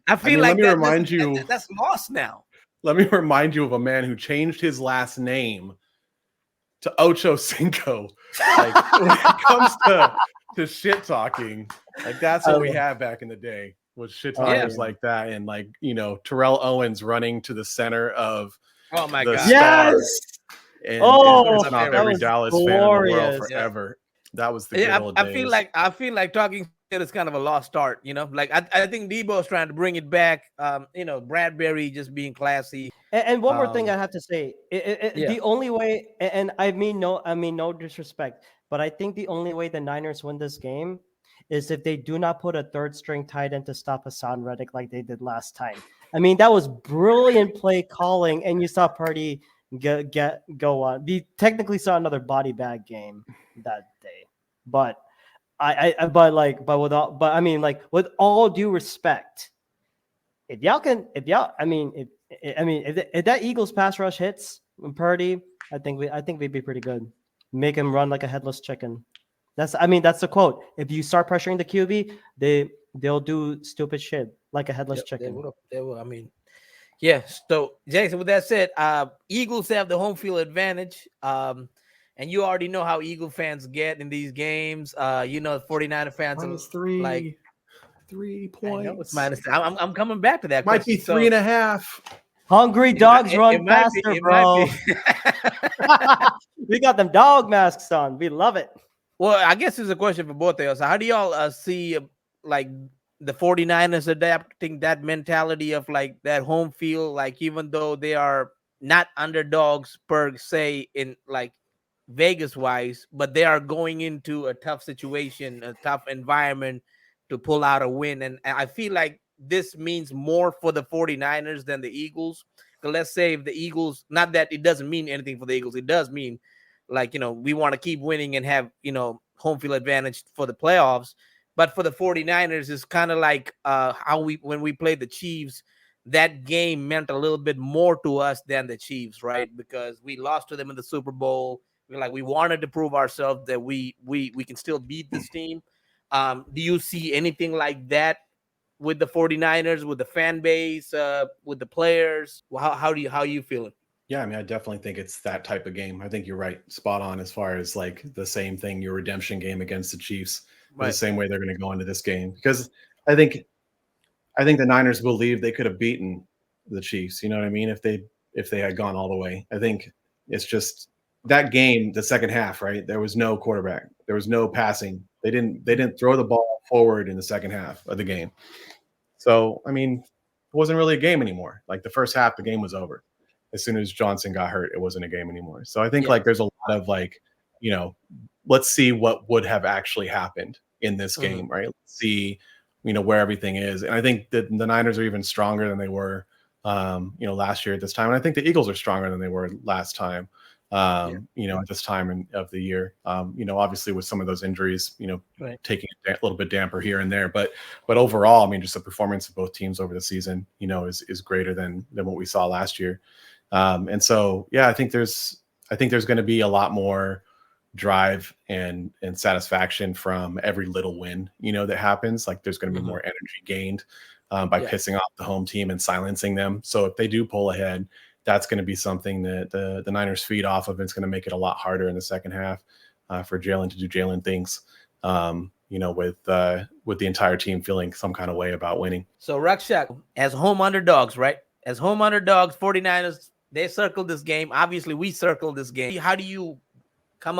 I feel like that's lost now. Let me remind you of a man who changed his last name to Ocho Cinco. Like when it comes to shit talking, like that's what we had back in the day was shit talkers like that, and like Terrell Owens running to the center of my the God. Stars. Yes. And it's not every Dallas glorious. fan in the world forever. That was the good old days. I feel like talking shit is kind of a lost start. Like I think Debo's trying to bring it back. Bradbury just being classy. And one more thing I have to say, the only way, and I mean no disrespect, but I think the only way the Niners win this game is if they do not put a 3rd string tight end to stop Hassan Reddick like they did last time. I mean, that was brilliant play calling, and you saw Purdy go on. We technically saw another body bag game that day, but with all due respect, if that Eagles pass rush hits Purdy, I think we'd be pretty good. Make him run like a headless chicken. That's the quote. If you start pressuring the QB, they'll do stupid shit like a headless chicken. They will. I mean. Yeah, so Jason, with that said, Eagles have the home field advantage. And you already know how Eagle fans get in these games. 49er fans minus 3, like 3 points. I know it's minus. I'm coming back to that. Might be 3.5. Hungry dogs run faster, bro. We got them dog masks on. We love it. Well, I guess it's a question for both of us. How do y'all see like the 49ers adapting that mentality of like that home field, like even though they are not underdogs per se in like Vegas wise, but they are going into a tough situation, a tough environment to pull out a win. And I feel like this means more for the 49ers than the Eagles, let's say if the Eagles, not that it doesn't mean anything for the Eagles, it does mean like, we want to keep winning and have, home field advantage for the playoffs. But for the 49ers, it's kind of like when we played the Chiefs, that game meant a little bit more to us than the Chiefs, right? Because we lost to them in the Super Bowl. We wanted to prove ourselves that we can still beat this team. Do you see anything like that with the 49ers, with the fan base, with the players? How are you feeling? Yeah, I mean, I definitely think it's that type of game. I think you're right, spot on as far as like the same thing, your redemption game against the Chiefs, Right. the same way they're going to go into this game. Because I think the Niners believe they could have beaten the Chiefs. You know what I mean? If they had gone all the way. I think it's just that game, the second half, right? There was no quarterback. There was no passing. They didn't throw the ball forward in the second half of the game. So, I mean, it wasn't really a game anymore. Like the first half, the game was over. As soon as Johnson got hurt, it wasn't a game anymore. So I think like there's a lot of like, let's see what would have actually happened in this game, right? Let's see, where everything is. And I think that the Niners are even stronger than they were, last year at this time. And I think the Eagles are stronger than they were last time, at this time of the year. Obviously with some of those injuries, right. taking a little bit damper here and there. But overall, I mean, just the performance of both teams over the season, is greater than what we saw last year. And so, yeah, I think there's going to be a lot more drive and satisfaction from every little win, that happens. Like there's going to be more energy gained by pissing off the home team and silencing them. So if they do pull ahead, that's going to be something that the Niners feed off of. It's going to make it a lot harder in the second half for Jalen to do Jalen things, with the entire team feeling some kind of way about winning. So Rakshak, as home underdogs, right? As home underdogs, 49ers, they circled this game. Obviously, we circled this game. How do you come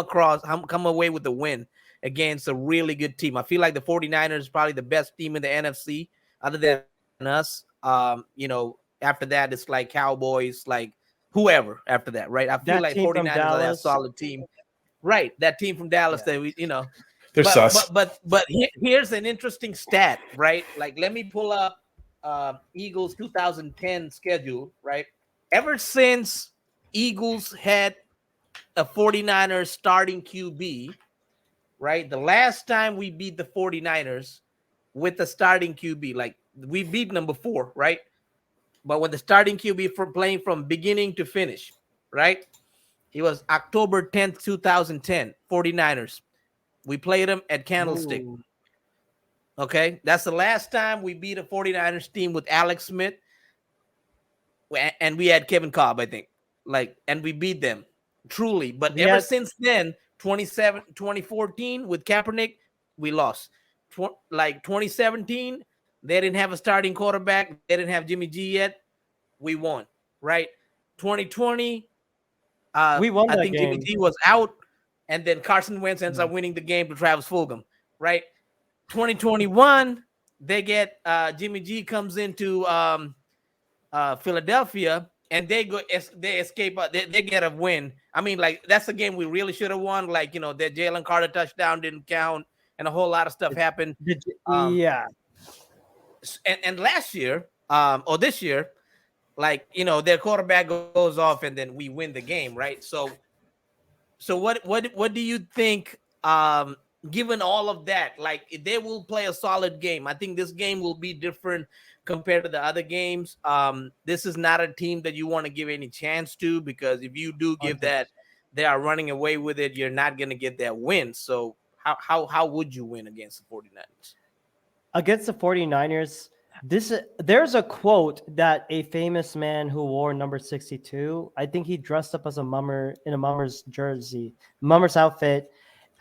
away with the win against a really good team? I feel like the 49ers is probably the best team in the NFC other than us. After that, it's like Cowboys, like whoever after that, right? I feel like 49ers are that solid team. Right, that team from Dallas that we, They're sus. But here's an interesting stat, right? Like, let me pull up Eagles 2010 schedule, right? Ever since Eagles had a 49ers starting QB, right? The last time we beat the 49ers with the starting QB, like we beat them before, right? But when the starting QB for playing from beginning to finish, right? It was October 10th, 2010, 49ers. We played them at Candlestick. Ooh. Okay, that's the last time we beat a 49ers team with Alex Smith. And we had Kevin Cobb, I think. And we beat them, truly. But ever since then, 2014 with Kaepernick, we lost. 2017, they didn't have a starting quarterback. They didn't have Jimmy G yet. We won, right? 2020, we won that I think game. Jimmy G was out, and then Carson Wentz ends up winning the game to Travis Fulgham, right? 2021, they get Jimmy G comes into Philadelphia, and they escape. They get a win. I mean, like that's a game we really should have won. Like that Jalen Carter touchdown didn't count, and a whole lot of stuff happened. And last year, or this year, their quarterback goes off, and then we win the game, right? So what do you think? Given all of that, like they will play a solid game. I think this game will be different compared to the other games. This is not a team that you want to give any chance to, because if you do give that, they are running away with it. You're not going to get that win. So how would you win against the 49ers? Against the 49ers, there's a quote that a famous man who wore number 62, I think he dressed up as a mummer in a mummer's jersey, mummer's outfit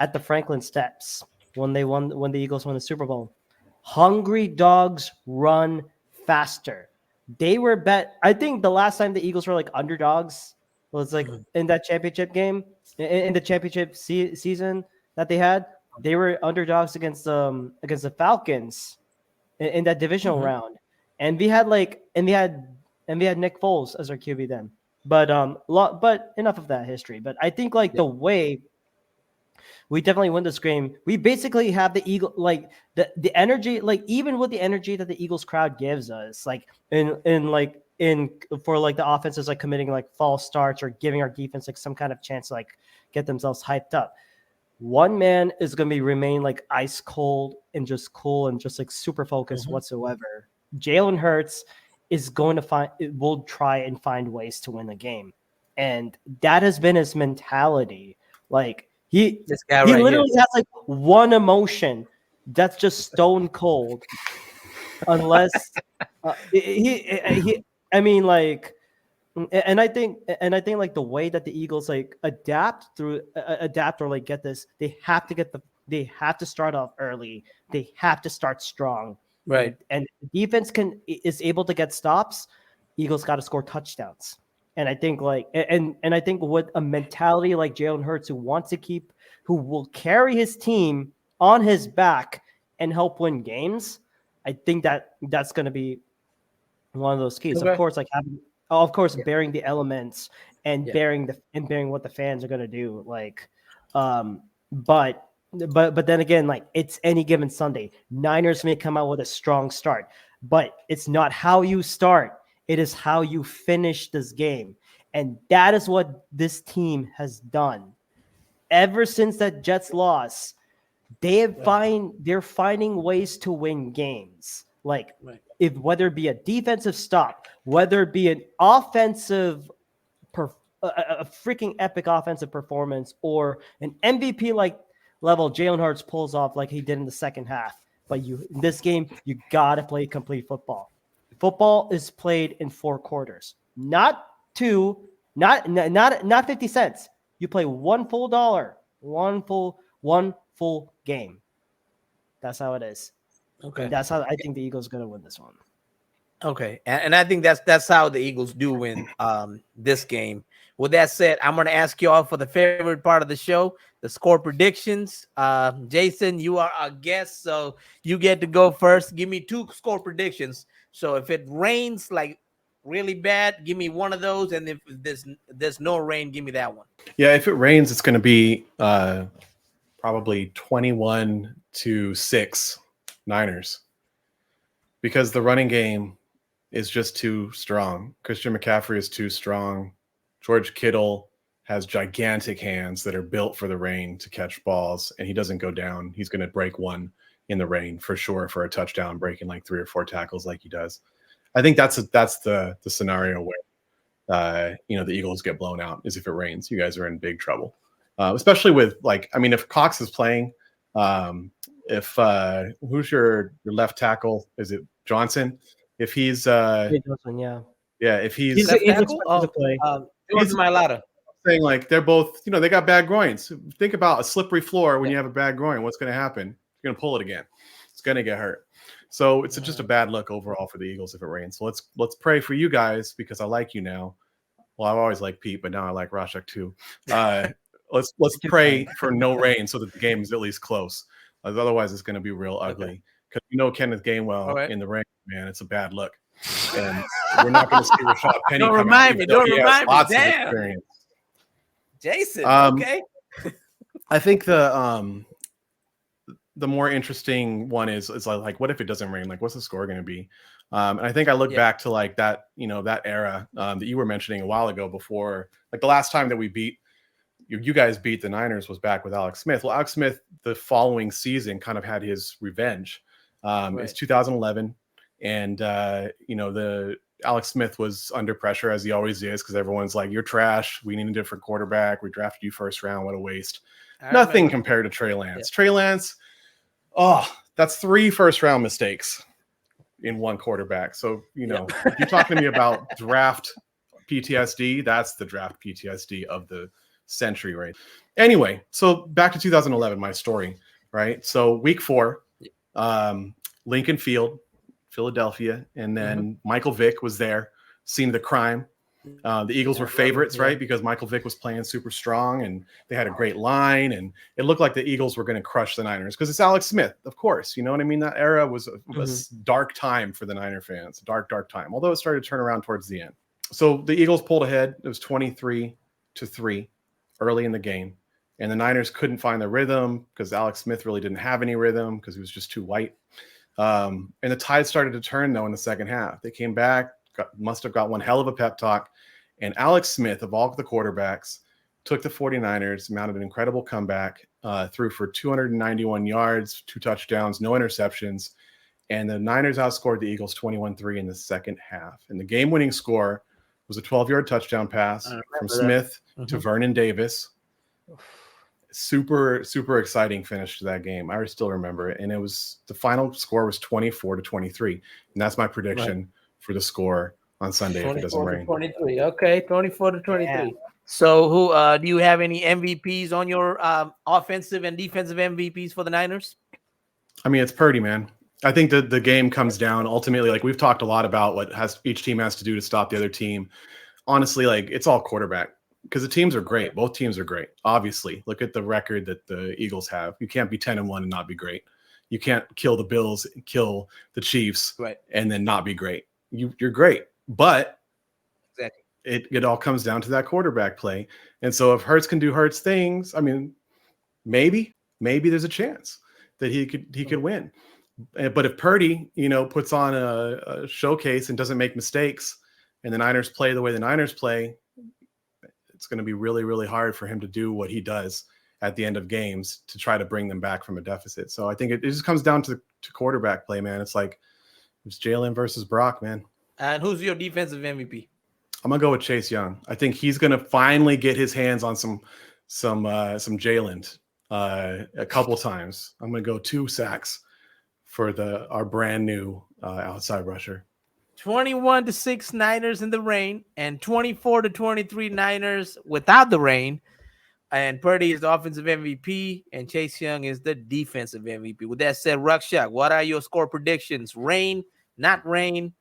at the Franklin Steps when the Eagles won the Super Bowl. Hungry dogs run faster. They were bet. I think the last time the Eagles were like underdogs was like in that championship game, in the championship season that they had. They were underdogs against the Falcons in that divisional round, and we had Nick Foles as our QB then. But enough of that history. But I think the way we definitely win this game, we basically have the Eagle, the energy, even with the energy that the Eagles crowd gives us, in for like the offenses like committing like false starts or giving our defense like some kind of chance to like get themselves hyped up. One man is going to be remain like ice cold and just cool and just like super focused whatsoever. Jalen Hurts will try and find ways to win the game. And that has been his mentality. Like he literally has like one emotion that's just stone cold. Unless I mean, like, and I think like the way that the Eagles like adapt or like get this, they have to start off early. They have to start strong. Right. And defense is able to get stops. Eagles got to score touchdowns. And I think like and I think with a mentality like Jalen Hurts who will carry his team on his back and help win games, I think that's going to be one of those keys. Okay. Of course, like bearing the elements and bearing what the fans are going to do. Like, but then again, like it's any given Sunday. Niners may come out with a strong start, but it's not how you start. It is how you finish this game. And that is what this team has done. Ever since that Jets loss, they're finding ways to win games. Like whether it be a defensive stop, whether it be an offensive, a freaking epic offensive performance, or an MVP like level Jalen Hurts pulls off like he did in the second half. But in this game, you gotta play complete football. Football is played in 4 quarters, not 2, not 50 cents. You play $1 full, one full game. That's how it is. Okay. And that's how I think the Eagles are going to win this one. Okay. And I think that's how the Eagles do win this game. With that said, I'm going to ask you all for the favorite part of the show, the score predictions. Jason, you are our guest, so you get to go first. Give me 2 score predictions. So if it rains like really bad, give me one of those. And if there's no rain, give me that one. Yeah, if it rains, it's going to be probably 21-6 Niners, because the running game is just too strong. Christian McCaffrey is too strong. George Kittle has gigantic hands that are built for the rain to catch balls, and he doesn't go down. He's going to break one in the rain for sure for a touchdown, breaking like 3 or 4 tackles like he does. I think that's the scenario where the Eagles get blown out, is if it rains. You guys are in big trouble, especially with if Cox is playing. If who's your left tackle? Is it Johnson? If he's Johnson, if he's left tackle, he's Mailata. Saying like they're both, they got bad groins. Think about a slippery floor when you have a bad groin. What's going to happen? You're going to pull it again. It's going to get hurt. So it's just a bad look overall for the Eagles if it rains. So let's pray for you guys, because I like you now. Well, I've always liked Pete, but now I like Rakshak too. Let's pray for no rain so that the game is at least close. Otherwise, it's going to be real ugly. Because Kenneth Gainwell in the rain, man, it's a bad look. And we're not going to see Rashad Penny. Don't remind me. Damn. Jason, okay. I think the more interesting one is like, what if it doesn't rain? Like, what's the score going to be? And I think I look back to like that, that era that you were mentioning a while ago, before, like the last time that we beat, you guys beat the Niners was back with Alex Smith. Well, Alex Smith, the following season, kind of had his revenge. It's 2011. And, the Alex Smith was under pressure, as he always is, because everyone's like, you're trash. We need a different quarterback. We drafted you first round. What a waste. Nothing compared to Trey Lance. Trey Lance, that's 3 first-round mistakes in one quarterback. So, if you're talking to me about draft PTSD, that's the draft PTSD of the century, right? Anyway, so back to 2011, my story, right? So week 4, Lincoln Field, Philadelphia, and then Michael Vick was there, scene of the crime. The Eagles were favorites, right? Because Michael Vick was playing super strong, and they had a great line, and it looked like the Eagles were going to crush the Niners because it's Alex Smith, of course. You know what I mean? That era was a dark time for the Niner fans, dark time. Although it started to turn around towards the end. So the Eagles pulled ahead. It was 23-3 early in the game, and the Niners couldn't find their rhythm because Alex Smith really didn't have any rhythm because he was just too white. And the tide started to turn, though, in the second half. They came back, must have got one hell of a pep talk. And Alex Smith, of all the quarterbacks, took the 49ers, mounted an incredible comeback, threw for 291 yards, 2 touchdowns, no interceptions. And the Niners outscored the Eagles 21-3 in the second half. And the game-winning score was a 12-yard touchdown pass from Smith to Vernon Davis. Super, super exciting finish to that game. I still remember it. And the final score was 24-23. And that's my prediction for the score on Sunday if it doesn't rain. 23. Okay, 24-23. Yeah. So who do you have any MVPs on your offensive and defensive MVPs for the Niners? I mean, it's Purdy, man. I think that the game comes down ultimately, like we've talked a lot about what each team has to do to stop the other team. Honestly, like it's all quarterback because the teams are great. Both teams are great. Obviously, look at the record that the Eagles have. You can't be 10-1 and not be great. You can't kill the Bills, kill the Chiefs, and then not be great. You're great, but exactly it all comes down to that quarterback play. And so if Hurts can do Hurts things, I mean, maybe there's a chance that he could win. But if Purdy, puts on a showcase and doesn't make mistakes, and the Niners play the way the Niners play, it's going to be really, really hard for him to do what he does at the end of games to try to bring them back from a deficit. So I think it just comes down to quarterback play, man. It's like it's Jalen versus Brock, man. And who's your defensive MVP? I'm gonna go with Chase Young. I think he's gonna finally get his hands on some Jalen a couple times. I'm gonna go 2 sacks for our brand new outside rusher. 21-6 Niners in the rain and 24-23 Niners without the rain. And Purdy is the offensive MVP and Chase Young is the defensive MVP. With that said, Rakshak, what are your score predictions? Rain, not rain,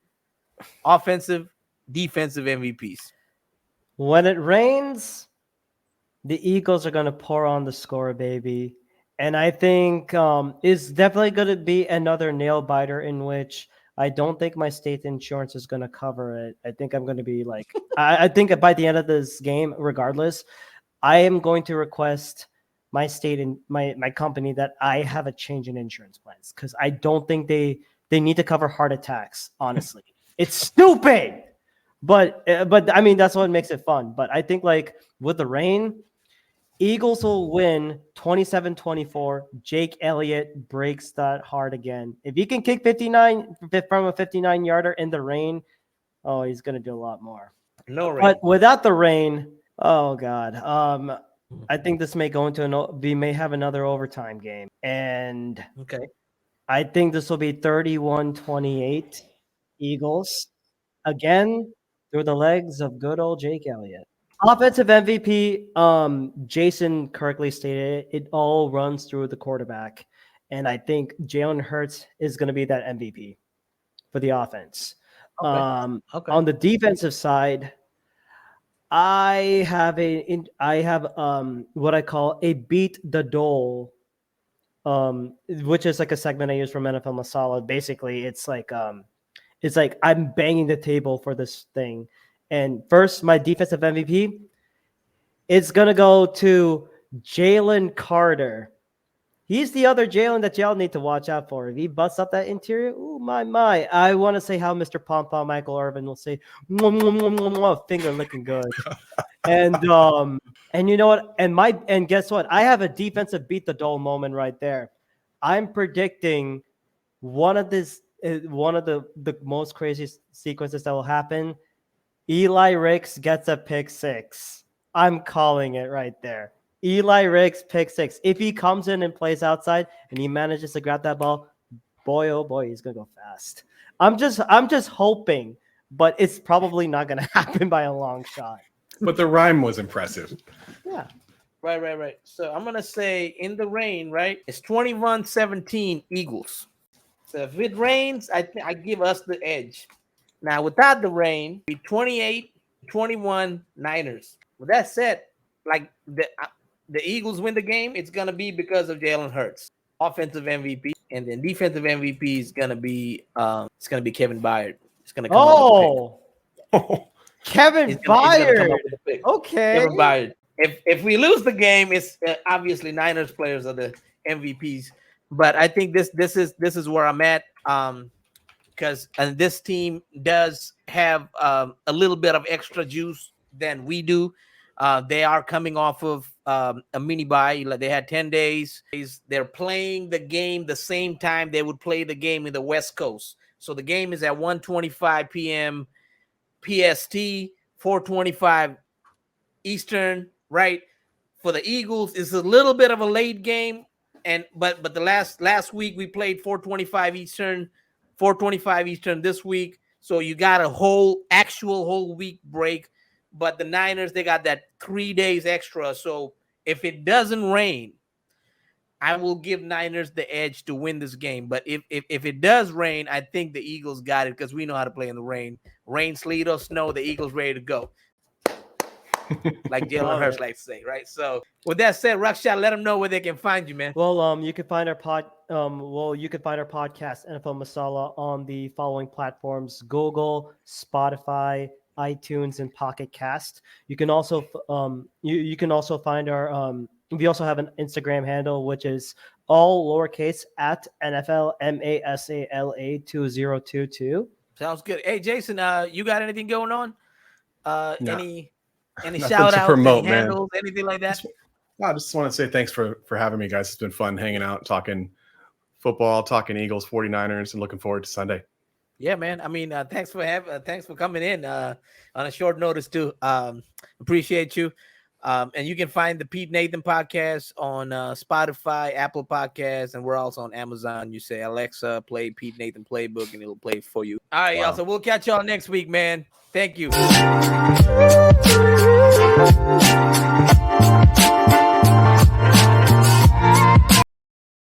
offensive, defensive MVPs. When it rains, the Eagles are going to pour on the score, baby. And I think it's definitely going to be another nail biter in which I don't think my state insurance is going to cover it. I think I'm going to be like, I think by the end of this game, regardless, I am going to request my state and my company that I have a change in insurance plans because I don't think they need to cover heart attacks, honestly. It's stupid. But I mean, that's what makes it fun. But I think like with the rain, Eagles will win 27-24. Jake Elliott breaks that heart again. If he can kick 59 from a 59-yarder in the rain, oh, he's going to do a lot more. No rain. But without the rain, oh, God. I think this may go into we may have another overtime game. And okay, I think this will be 31-28 Eagles. Again, through the legs of good old Jake Elliott. Offensive MVP, Jason correctly stated it all runs through the quarterback. And I think Jalen Hurts is going to be that MVP for the offense. Okay. On the defensive side, I have what I call a beat the dole, which is like a segment I use from NFL Masala. Basically, it's like I'm banging the table for this thing. And first, my defensive MVP, it's going to go to Jalen Carter. He's the other Jalen that y'all need to watch out for. If he busts up that interior, ooh, my. I want to say how Mr. Pom-Pom Michael Irvin will say, finger looking good. And you know what? And guess what? I have a defensive beat the dole moment right there. I'm predicting one of the most crazy sequences that will happen. Eli Ricks gets a pick 6. I'm calling it right there. Eli Ricks pick 6. If he comes in and plays outside and he manages to grab that ball, boy, oh boy, he's gonna go fast. I'm just hoping, but it's probably not gonna happen by a long shot. But the rhyme was impressive. Yeah. Right. So I'm gonna say in the rain, right? It's 21-17 Eagles. So if it rains, I give us the edge. Now, without the rain, be 28-21 Niners. With that said, like the Eagles win the game, it's going to be because of Jalen Hurts, offensive MVP, and then defensive MVP is going to be Kevin Byard. It's going to come Kevin Byard. Okay. Kevin Byard. If we lose the game, it's obviously Niners players are the MVPs. But I think this is where I'm at. because this team does have a little bit of extra juice than we do. They are coming off of a mini bye. They had 10 days. They're playing the game the same time they would play the game in the West Coast. So the game is at 1:25 p.m. PST, 4:25 Eastern, right? For the Eagles, it's a little bit of a late game, but the last week we played 4:25 Eastern this week. So you got a whole week break. But the Niners, they got that 3 days extra. So if it doesn't rain, I will give Niners the edge to win this game. But if it does rain, I think the Eagles got it because we know how to play in the rain. Rain, sleet, or snow, the Eagles ready to go. Like Jalen Hurts likes to say, right? So with that said, Rakshak, let them know where they can find you, man. Well, you can find our podcast NFL Masala on the following platforms: Google, Spotify, iTunes, and Pocket Cast. You can also you can also find our we also have an Instagram handle, which is all lowercase at NFL Masala 2022. Sounds good. Hey, Jason, you got anything going on? No. Any Nothing shout to outs, promote, any handles, anything like that? I just want to say thanks for having me, guys. It's been fun hanging out, talking football, talking Eagles, 49ers, and looking forward to Sunday. Yeah, man. I mean, thanks for coming in on a short notice too. Appreciate you. And you can find the Pete Nathan podcast on Spotify, Apple Podcasts, and we're also on Amazon. You say, Alexa, play Pete Nathan Playbook, and it'll play for you. All right, y'all. So we'll catch y'all next week, man. Thank you.